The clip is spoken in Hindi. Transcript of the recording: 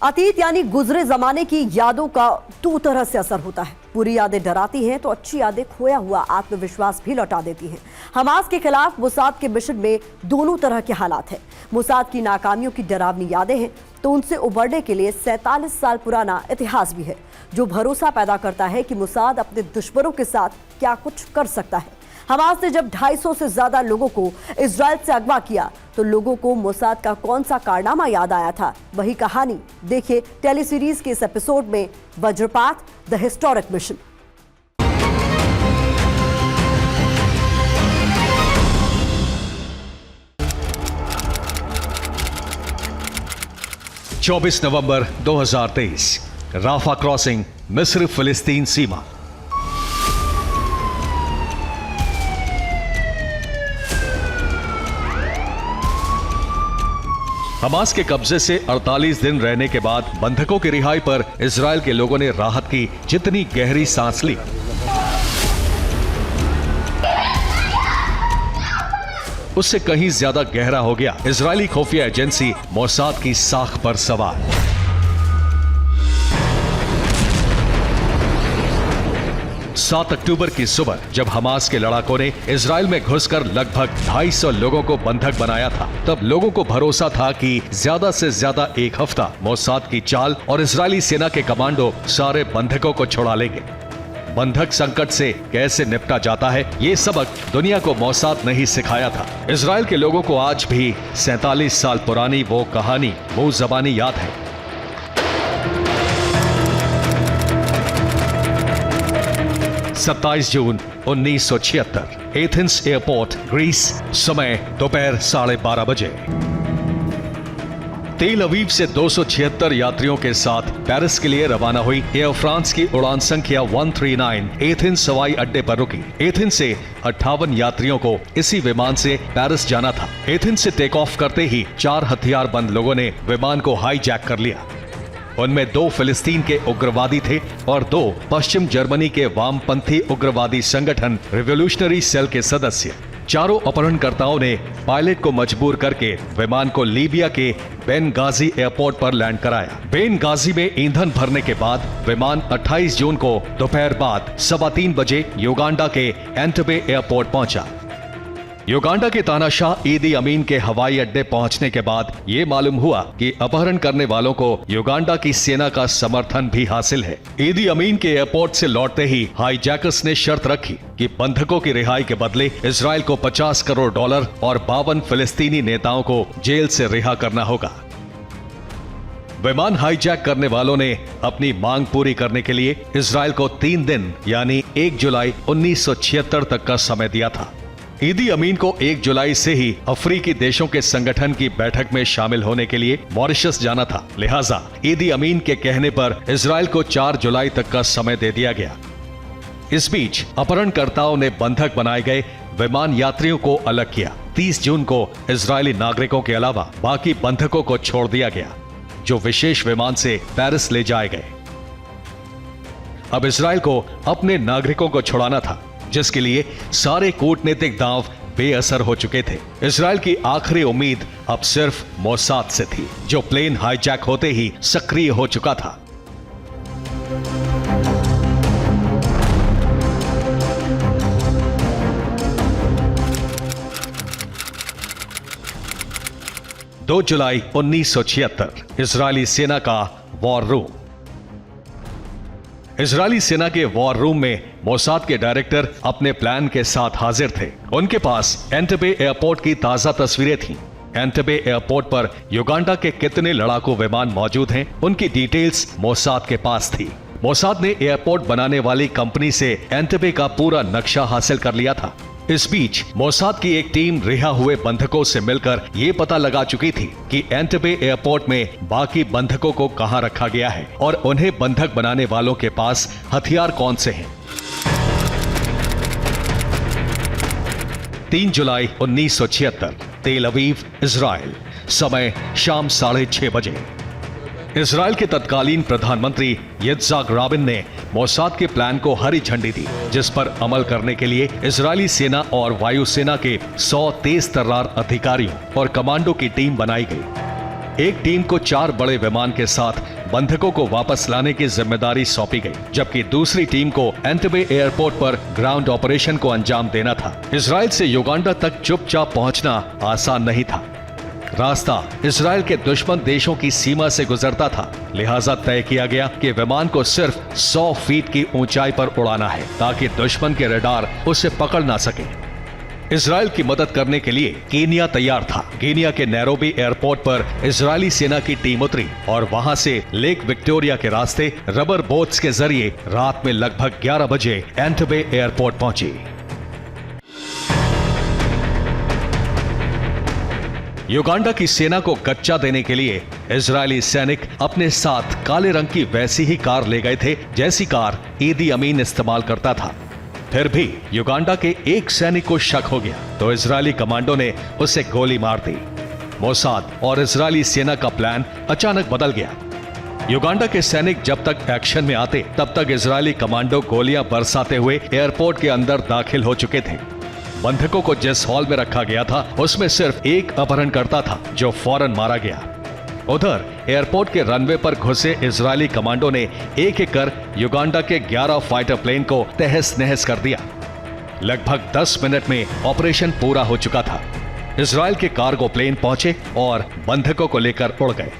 अतीत यानी गुजरे जमाने की यादों का दो तरह से असर होता है। बुरी यादें डराती हैं तो अच्छी यादें खोया हुआ आत्मविश्वास भी लौटा देती हैं। हमास के खिलाफ मोसाद के मिशन में दोनों तरह के हालात हैं। मोसाद की नाकामियों की डरावनी यादें हैं तो उनसे उबरने के लिए 47 साल पुराना इतिहास भी है, जो भरोसा पैदा करता है कि मोसाद अपने दुश्मनों के साथ क्या कुछ कर सकता है। हमास ने जब 250 से ज्यादा लोगों को इजराइल से अगवा किया तो लोगों को मोसाद का कौन सा कारनामा याद आया था, वही कहानी देखिए टेलीसीरीज के इस एपिसोड में, वज्रपात द हिस्टोरिक मिशन। चौबीस नवंबर 2023, राफा क्रॉसिंग, मिस्र फिलिस्तीन सीमा। हमास के कब्जे से 48 दिन रहने के बाद बंधकों की रिहाई पर इजराइल के लोगों ने राहत की जितनी गहरी सांस ली, उससे कहीं ज्यादा गहरा हो गया इजरायली खुफिया एजेंसी मोसाद की साख पर सवार। सात अक्टूबर की सुबह जब हमास के लड़ाकों ने इजराइल में घुसकर लगभग 250 लोगों को बंधक बनाया था, तब लोगों को भरोसा था कि ज्यादा से ज्यादा एक हफ्ता मोसाद की चाल और इजरायली सेना के कमांडो सारे बंधकों को छुड़ा लेंगे। बंधक संकट से कैसे निपटा जाता है, ये सबक दुनिया को मोसाद नहीं सिखाया था। इजराइल के लोगों को आज भी 47 साल पुरानी वो कहानी, वो ज़बानी याद है। 27 जून 1976, एथेंस एयरपोर्ट, ग्रीस। समय दोपहर 12:30 बजे। तेल अवीव से 276 यात्रियों के साथ पेरिस के लिए रवाना हुई एयर फ्रांस की उड़ान संख्या 139 एथेंस हवाई अड्डे पर रुकी। एथेंस से 58 यात्रियों को इसी विमान से पेरिस जाना था। एथेंस से टेक ऑफ करते ही 4 हथियारबंद लोगों ने विमान को हाईजैक कर लिया। उनमें 2 फिलिस्तीन के उग्रवादी थे और 2 पश्चिम जर्मनी के वामपंथी उग्रवादी संगठन रिवॉल्यूशनरी सेल के सदस्य। चारों अपहरणकर्ताओं ने पायलट को मजबूर करके विमान को लीबिया के बेनगाजी एयरपोर्ट पर लैंड कराया। बेनगाजी में ईंधन भरने के बाद विमान 28 जून को दोपहर बाद 3:15 बजे युगांडा के एंटबे एयरपोर्ट पहुंचा। युगांडा के तानाशाह ईदी अमीन के हवाई अड्डे पहुंचने के बाद यह मालूम हुआ कि अपहरण करने वालों को युगांडा की सेना का समर्थन भी हासिल है। ईदी अमीन के एयरपोर्ट से लौटते ही हाईजैकर्स ने शर्त रखी कि बंधकों की रिहाई के बदले इजराइल को $50 करोड़ और 52 फिलिस्तीनी नेताओं को जेल से रिहा करना होगा। विमान हाईजैक करने वालों ने अपनी मांग पूरी करने के लिए इजराइल को 3 दिन यानी 1 जुलाई 1976 तक का समय दिया था। ईदी अमीन को 1 जुलाई से ही अफ्रीकी देशों के संगठन की बैठक में शामिल होने के लिए मॉरिशस जाना था। लिहाजा ईदी अमीन के कहने पर इजराइल को 4 जुलाई तक का समय दे दिया गया। इस बीच अपहरणकर्ताओं ने बंधक बनाए गए विमान यात्रियों को अलग किया। 30 जून को इजरायली नागरिकों के अलावा बाकी बंधकों को छोड़ दिया गया, जो विशेष विमान से पेरिस ले जाए गए। अब इजराइल को अपने नागरिकों को छुड़ाना था, जिसके लिए सारे कूटनीतिक दांव बेअसर हो चुके थे। इजराइल की आखिरी उम्मीद अब सिर्फ मोसाद से थी, जो प्लेन हाईजैक होते ही सक्रिय हो चुका था। दो जुलाई 1976, इजरायली सेना का वॉर रूम। इजरायली सेना के वॉर रूम में मोसाद के डायरेक्टर अपने प्लान के साथ हाजिर थे। उनके पास एंटबे एयरपोर्ट की ताजा तस्वीरें थीं। एंटबे एयरपोर्ट पर युगांडा के कितने लड़ाकू विमान मौजूद हैं, उनकी डिटेल्स मोसाद के पास थी। मोसाद ने एयरपोर्ट बनाने वाली कंपनी से एंटबे का पूरा नक्शा हासिल कर लिया था। इस बीच मोसाद की एक टीम रिहा हुए बंधकों से मिलकर यह पता लगा चुकी थी कि एंटबे एयरपोर्ट में बाकी बंधकों को कहां रखा गया है और उन्हें बंधक बनाने वालों के पास हथियार कौन से हैं। 3 जुलाई 1976, तेल अवीव, इजराइल। समय शाम 6:30 बजे। इजराइल के तत्कालीन प्रधानमंत्री यित्ज़हाक राबिन ने मोसाद के प्लान को हरी झंडी दी, जिस पर अमल करने के लिए इजरायली सेना और वायुसेना के 100 तेज तर्रार अधिकारियों और कमांडो की टीम बनाई गई। एक टीम को 4 बड़े विमान के साथ बंधकों को वापस लाने की जिम्मेदारी सौंपी गई, जबकि दूसरी टीम को एंटेबे एयरपोर्ट पर ग्राउंड ऑपरेशन को अंजाम देना था। इजराइल से युगांडा तक चुपचाप पहुंचना आसान नहीं था। रास्ता इजराइल के दुश्मन देशों की सीमा से गुजरता था, लिहाजा तय किया गया कि विमान को सिर्फ 100 फीट की ऊंचाई पर उड़ाना है ताकि दुश्मन के रडार उसे पकड़ ना सके। इजराइल की मदद करने के लिए कीनिया तैयार था। कीनिया के नैरोबी एयरपोर्ट पर इजरायली सेना की टीम उतरी और वहां से लेक विक्टोरिया के रास्ते रबर बोट्स के जरिए रात में लगभग 11 बजे एंटेबे एयरपोर्ट पहुंची। युगांडा की सेना को कच्चा देने के लिए इजरायली सैनिक अपने साथ काले रंग की वैसी ही कार ले गए थे जैसी कार ईदी अमीन इस्तेमाल करता था। फिर भी युगांडा के एक सैनिक को शक हो गया तो इजरायली कमांडो ने उसे गोली मार दी। मोसाद और इजरायली सेना का प्लान अचानक बदल गया। युगांडा के सैनिक जब तक एक्शन में आते तब तक इजरायली कमांडो गोलियां बरसाते हुए एयरपोर्ट के अंदर दाखिल हो चुके थे। बंधकों को जिस हॉल में रखा गया था उसमें सिर्फ एक अपहरणकर्ता था जो फौरन मारा गया। उधर एयरपोर्ट के रनवे पर घुसे इजरायली कमांडो ने एक एक कर युगांडा के 11 फाइटर प्लेन को तहस नहस कर दिया। लगभग 10 मिनट में ऑपरेशन पूरा हो चुका था। इजराइल के कार्गो प्लेन पहुंचे और बंधकों को लेकर उड़ गए।